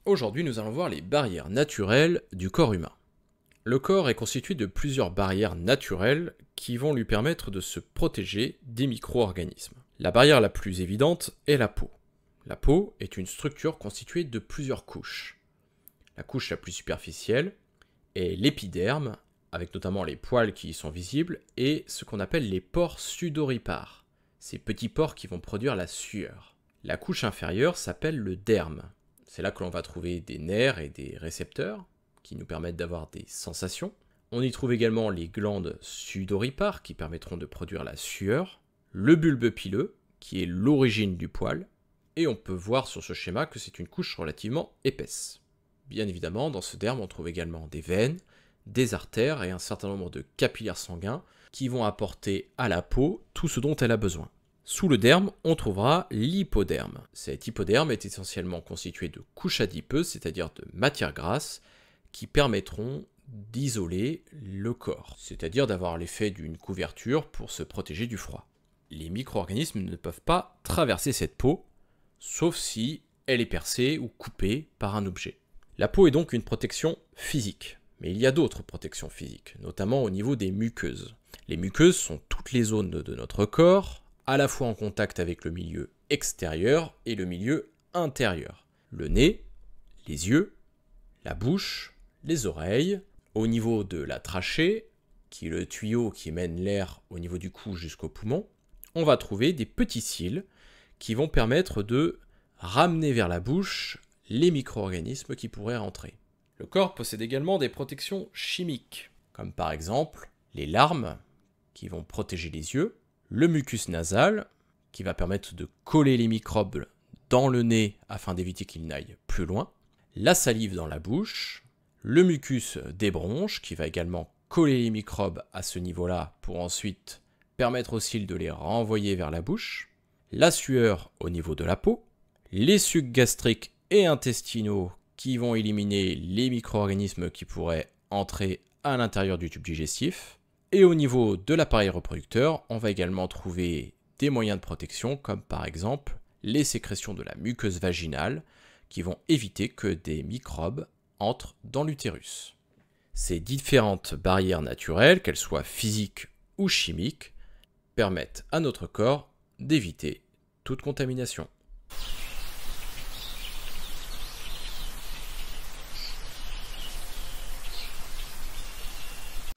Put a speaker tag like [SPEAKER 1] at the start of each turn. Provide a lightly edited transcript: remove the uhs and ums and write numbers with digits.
[SPEAKER 1] Aujourd'hui, nous allons voir les barrières naturelles du corps humain. Le corps est constitué de plusieurs barrières naturelles qui vont lui permettre de se protéger des micro-organismes. La barrière la plus évidente est la peau. La peau est une structure constituée de plusieurs couches. La couche la plus superficielle est l'épiderme, avec notamment les poils qui y sont visibles, et ce qu'on appelle les pores sudoripares, ces petits pores qui vont produire la sueur. La couche inférieure s'appelle le derme. C'est là que l'on va trouver des nerfs et des récepteurs qui nous permettent d'avoir des sensations. On y trouve également les glandes sudoripares qui permettront de produire la sueur, le bulbe pileux qui est l'origine du poil, et on peut voir sur ce schéma que c'est une couche relativement épaisse. Bien évidemment, dans ce derme, on trouve également des veines, des artères et un certain nombre de capillaires sanguins qui vont apporter à la peau tout ce dont elle a besoin. Sous le derme, on trouvera l'hypoderme. Cet hypoderme est essentiellement constitué de couches adipeuses, c'est-à-dire de matières grasses, qui permettront d'isoler le corps, c'est-à-dire d'avoir l'effet d'une couverture pour se protéger du froid. Les micro-organismes ne peuvent pas traverser cette peau, sauf si elle est percée ou coupée par un objet. La peau est donc une protection physique, mais il y a d'autres protections physiques, notamment au niveau des muqueuses. Les muqueuses sont toutes les zones de notre corps, à la fois en contact avec le milieu extérieur et le milieu intérieur. Le nez, les yeux, la bouche, les oreilles, au niveau de la trachée, qui est le tuyau qui mène l'air au niveau du cou jusqu'au poumon, on va trouver des petits cils qui vont permettre de ramener vers la bouche les micro-organismes qui pourraient rentrer. Le corps possède également des protections chimiques, comme par exemple les larmes qui vont protéger les yeux, le mucus nasal qui va permettre de coller les microbes dans le nez afin d'éviter qu'ils n'aillent plus loin, la salive dans la bouche, le mucus des bronches qui va également coller les microbes à ce niveau-là pour ensuite permettre aux cils de les renvoyer vers la bouche, la sueur au niveau de la peau, les sucs gastriques et intestinaux qui vont éliminer les micro-organismes qui pourraient entrer à l'intérieur du tube digestif. Et au niveau de l'appareil reproducteur, on va également trouver des moyens de protection comme par exemple les sécrétions de la muqueuse vaginale qui vont éviter que des microbes entrent dans l'utérus. Ces différentes barrières naturelles, qu'elles soient physiques ou chimiques, permettent à notre corps d'éviter toute contamination.